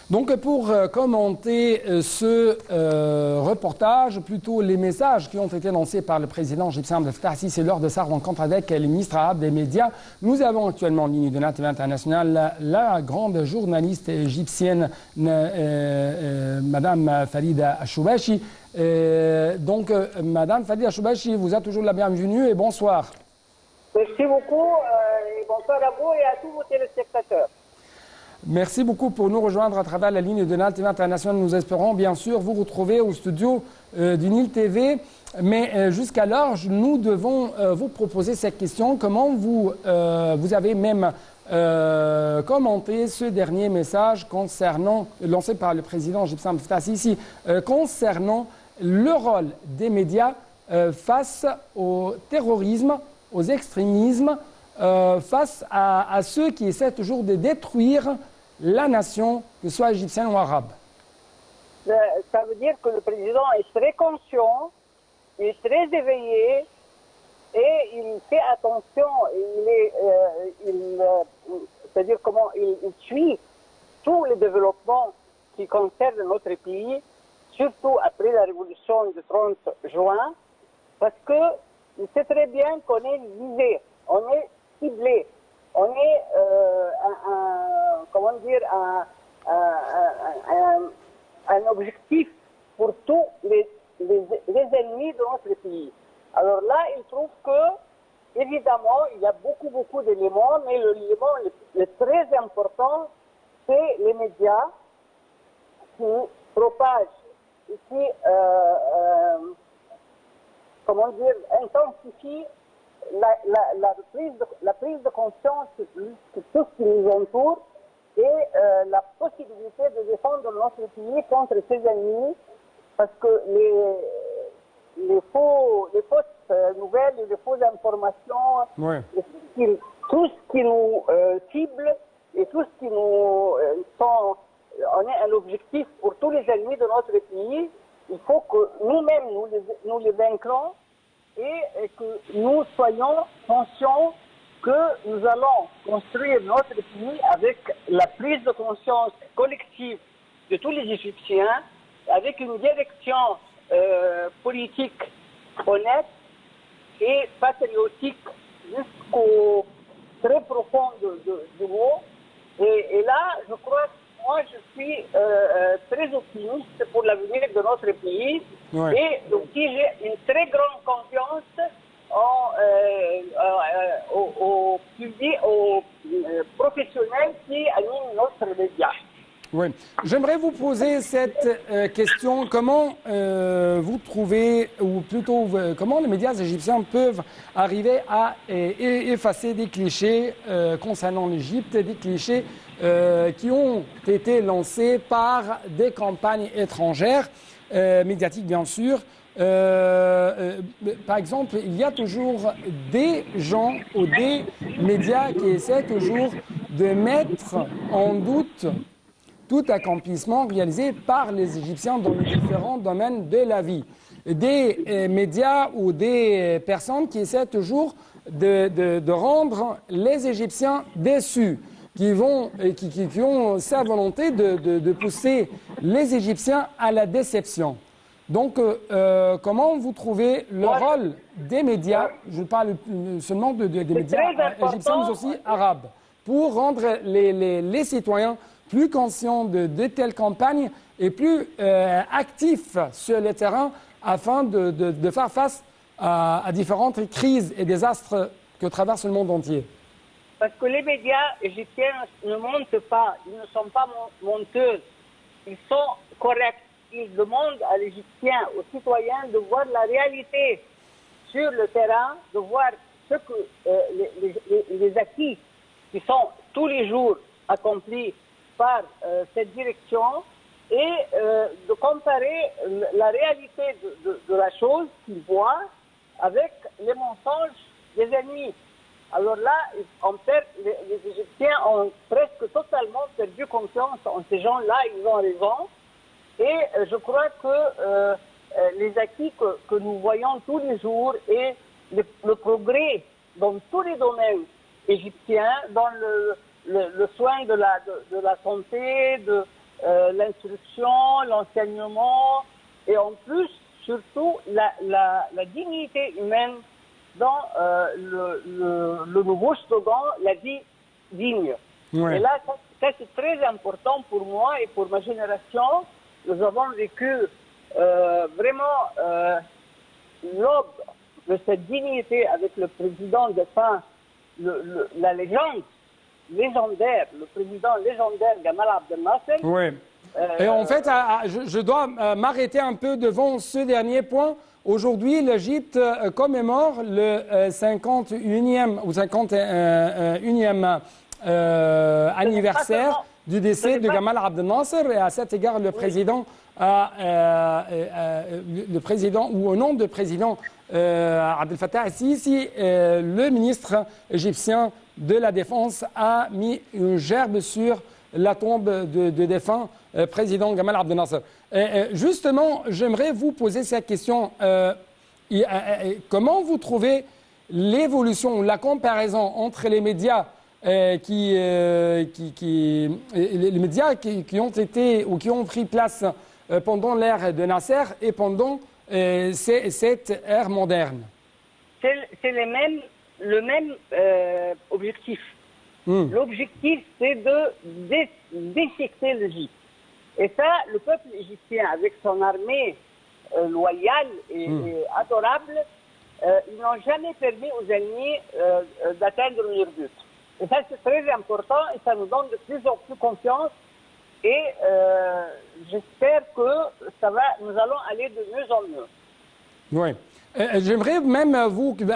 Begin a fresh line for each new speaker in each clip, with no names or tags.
Donc pour commenter ce reportage, plutôt les messages qui ont été lancés par le président égyptien Abdel Fattah al-Sisi lors de sa rencontre avec les ministres arabes des médias, nous avons actuellement en ligne de la TV internationale la grande journaliste égyptienne Madame Farida Al-Choubachi. Madame Farida Al-Choubachi, vous êtes toujours la bienvenue et bonsoir.
Merci beaucoup et bonsoir à vous et à tous vos téléspectateurs.
Merci beaucoup pour nous rejoindre à travers la ligne de NAL TV International. Nous espérons bien sûr vous retrouver au studio du Nil TV. Mais jusqu'alors, nous devons vous proposer cette question. Comment vous avez même commenté ce dernier message concernant, lancé par le président égyptien Abdel Fattah al-Sisi, concernant le rôle des médias face au terrorisme, aux extrémismes, face à ceux qui essaient toujours de détruire la nation, que ce soit égyptienne ou arabe?
Ça veut dire que le président est très conscient, il est très éveillé et il fait attention, c'est-à-dire comment il suit tous les développements qui concernent notre pays, surtout après la révolution du 30 juin, parce qu'il sait très bien qu'on est visé, on est ciblé, on est un objectif pour tous les ennemis de notre pays. Alors là, il trouve que, évidemment, il y a beaucoup d'éléments, mais l'élément le très important, c'est les médias qui propagent et qui, intensifient la prise de conscience de tout ce qui nous entoure et la possibilité de défendre notre pays contre ses ennemis, parce que les fausses nouvelles et les fausses informations,
ouais,
tout ce qui nous cible et tout ce qui nous on est un objectif pour tous les ennemis de notre pays. Il faut que nous-mêmes nous les vaincrons et que nous soyons conscients que nous allons construire notre pays avec la prise de conscience collective de tous les Égyptiens, avec une direction politique honnête et patriotique jusqu'au très profond du mot. Et là, je crois que moi, je suis très optimiste pour l'avenir de notre pays.
ouais.
Et aussi, j'ai une très grande confiance aux professionnels qui animent notre média.
Oui. J'aimerais vous poser cette question. Comment vous trouvez, ou plutôt comment les médias égyptiens peuvent arriver à effacer des clichés concernant l'Égypte, des clichés qui ont été lancés par des campagnes étrangères, médiatiques bien sûr. Par exemple, il y a toujours des gens ou des médias qui essaient toujours de mettre en doute tout accomplissement réalisé par les Égyptiens dans les différents domaines de la vie. Des médias ou des personnes qui essaient toujours de rendre les Égyptiens déçus, qui ont sa volonté de pousser les Égyptiens à la déception. Donc, comment vous trouvez le rôle des médias, je parle seulement des médias égyptiens, mais aussi arabes, pour rendre les citoyens plus conscients de telles campagnes et plus actifs sur le terrain afin de faire face à différentes crises et désastres que traverse le monde entier?
Parce que les médias égyptiens ne mentent pas, ils ne sont pas menteurs, ils sont corrects. Ils demandent à l'Égyptien, aux citoyens, de voir la réalité sur le terrain, de voir ce que les acquis qui sont tous les jours accomplis par cette direction et de comparer la réalité de la chose qu'ils voient avec les mensonges des ennemis. Alors là, les Égyptiens ont presque totalement perdu confiance en ces gens-là, ils ont raison. Et je crois que les acquis que nous voyons tous les jours et le progrès dans tous les domaines égyptiens, dans le soin de la santé, l'instruction, l'enseignement et en plus, surtout, la dignité humaine dans le nouveau slogan « La vie digne ».
Ouais.
Et là, ça c'est très important pour moi et pour ma génération. Nous avons vécu vraiment l'aube de cette dignité avec le président défunt, la légende légendaire, le président légendaire Gamal Abdel Nasser.
Oui. Et en fait, je dois m'arrêter un peu devant ce dernier point. Aujourd'hui, l'Égypte commémore le 51e ou 51e anniversaire du décès de Gamal Abdel Nasser. Et à cet égard, le président, ou au nom du président Abdel Fattah el-Sisi, le ministre égyptien de la Défense a mis une gerbe sur la tombe de défunt président Gamal Abdel Nasser. Justement, j'aimerais vous poser cette question. Comment vous trouvez l'évolution, la comparaison entre les médias les médias qui ont été ou qui ont pris place pendant l'ère de Nasser et pendant cette ère moderne?
C'est le même objectif. L'objectif, c'est de déchiqueter l'Égypte. Et ça, le peuple égyptien, avec son armée loyale et adorable, ils n'ont jamais permis aux ennemis d'atteindre leur but. Et ça, c'est très important et ça nous donne de plus en plus confiance. Et j'espère que nous allons aller de mieux en mieux.
Oui. J'aimerais même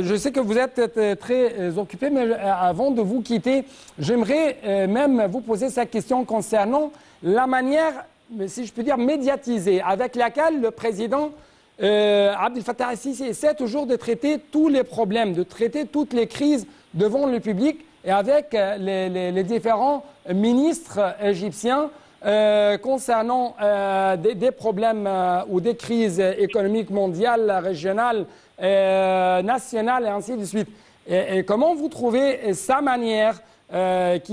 je sais que vous êtes très occupé, mais avant de vous quitter, j'aimerais même vous poser cette question concernant la manière, si je peux dire, médiatisée avec laquelle le président Abdel Fattah el-Sisi essaie toujours de traiter tous les problèmes, de traiter toutes les crises devant le public et avec les différents ministres égyptiens concernant des problèmes ou des crises économiques mondiales, régionales, nationales et ainsi de suite. Et comment vous trouvez sa manière avec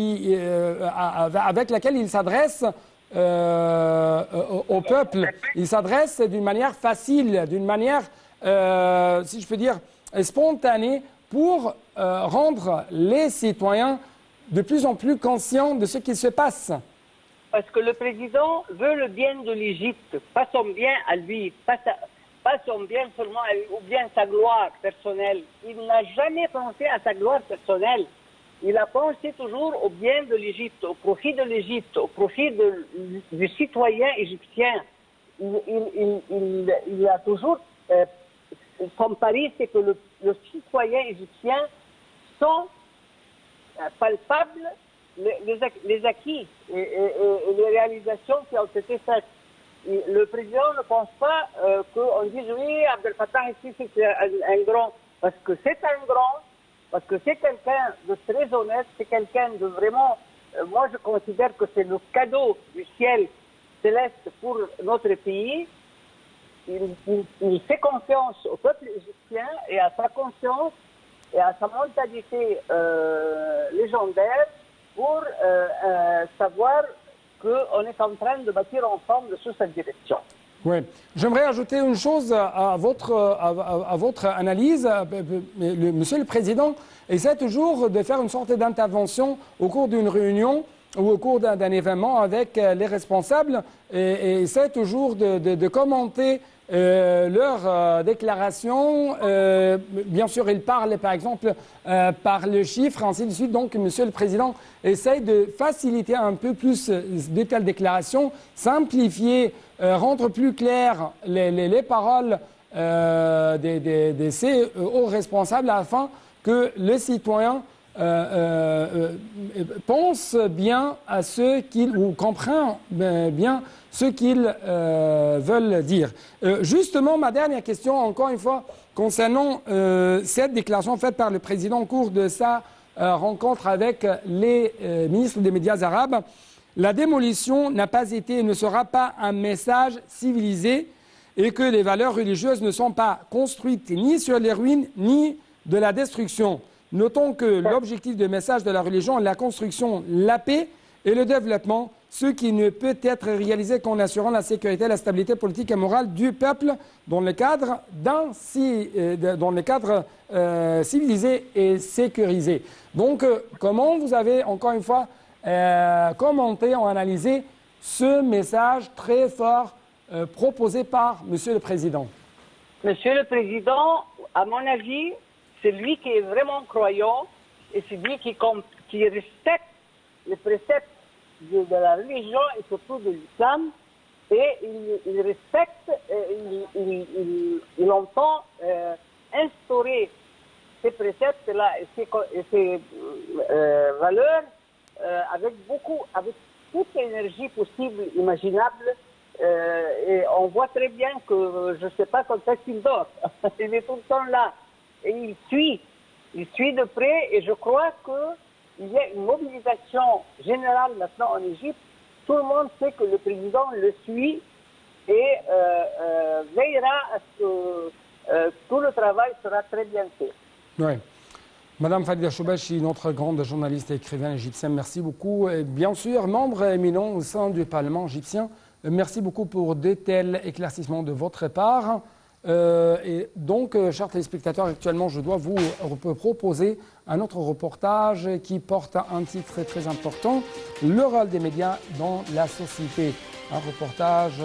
laquelle il s'adresse au peuple? Il s'adresse d'une manière facile, d'une manière, si je peux dire, spontanée pour rendre les citoyens de plus en plus conscients de ce qui se passe.
Parce que le président veut le bien de l'Égypte, pas son bien à lui, pas son bien seulement à lui, ou bien sa gloire personnelle. Il n'a jamais pensé à sa gloire personnelle. Il a pensé toujours au bien de l'Égypte, au profit de l'Égypte, au profit du citoyen égyptien. Il a toujours... son pari, c'est que le citoyen égyptien sent palpable les acquis et les réalisations qui ont été faites. Et le président ne pense pas qu'on dise oui, Abdel Fattah el-Sisi c'est un grand, parce que c'est un grand, parce que c'est quelqu'un de très honnête, c'est quelqu'un de vraiment, moi je considère que c'est le cadeau du ciel céleste pour notre pays. Il fait confiance au peuple égyptien et à sa conscience et à sa mentalité légendaire pour savoir qu'on est en train de bâtir ensemble sur cette direction.
Oui. J'aimerais ajouter une chose à votre analyse. Monsieur le Président essaie toujours de faire une sorte d'intervention au cours d'une réunion ou au cours d'un événement avec les responsables et essaie toujours de commenter leurs déclarations. Bien sûr, il parle, par exemple, par le chiffre, ainsi de suite. Donc, Monsieur le Président essaye de faciliter un peu plus de telles déclarations, simplifier, rendre plus claires les paroles de ces hauts responsables afin que le citoyen pense bien à ce qu'ils ou comprend bien ce qu'ils veulent dire. Justement, ma dernière question, encore une fois, concernant cette déclaration faite par le président au cours de sa rencontre avec les ministres des médias arabes. La démolition n'a pas été et ne sera pas un message civilisé et que les valeurs religieuses ne sont pas construites ni sur les ruines ni de la destruction. Notons que l'objectif de message de la religion est la construction, la paix et le développement ce qui ne peut être réalisé qu'en assurant la sécurité et la stabilité politique et morale du peuple dans le cadre civilisé et sécurisé. Donc, comment vous avez, encore une fois, commenté ou analysé ce message très fort proposé par Monsieur le Président?
Monsieur le Président, à mon avis, c'est lui qui est vraiment croyant et c'est lui qui respecte les préceptes de la religion et surtout de l'islam. Et il respecte, il entend instaurer ces préceptes-là et ces valeurs avec toute l'énergie possible, imaginable. Et on voit très bien que je ne sais pas quand est-ce qu'il dort. Il est tout le temps là. Et il suit de près et je crois qu'il y a une mobilisation générale maintenant en Égypte. Tout le monde sait que le président le suit et veillera à ce que tout le travail sera très bien fait.
Oui. Madame Farida Choubachi, notre grande journaliste et écrivaine égyptienne, merci beaucoup. Et bien sûr, membre éminent au sein du Parlement égyptien, merci beaucoup pour de tels éclaircissements de votre part. Et donc, chers téléspectateurs, actuellement, je dois vous proposer un autre reportage qui porte un titre très important, le rôle des médias dans la société. Un reportage de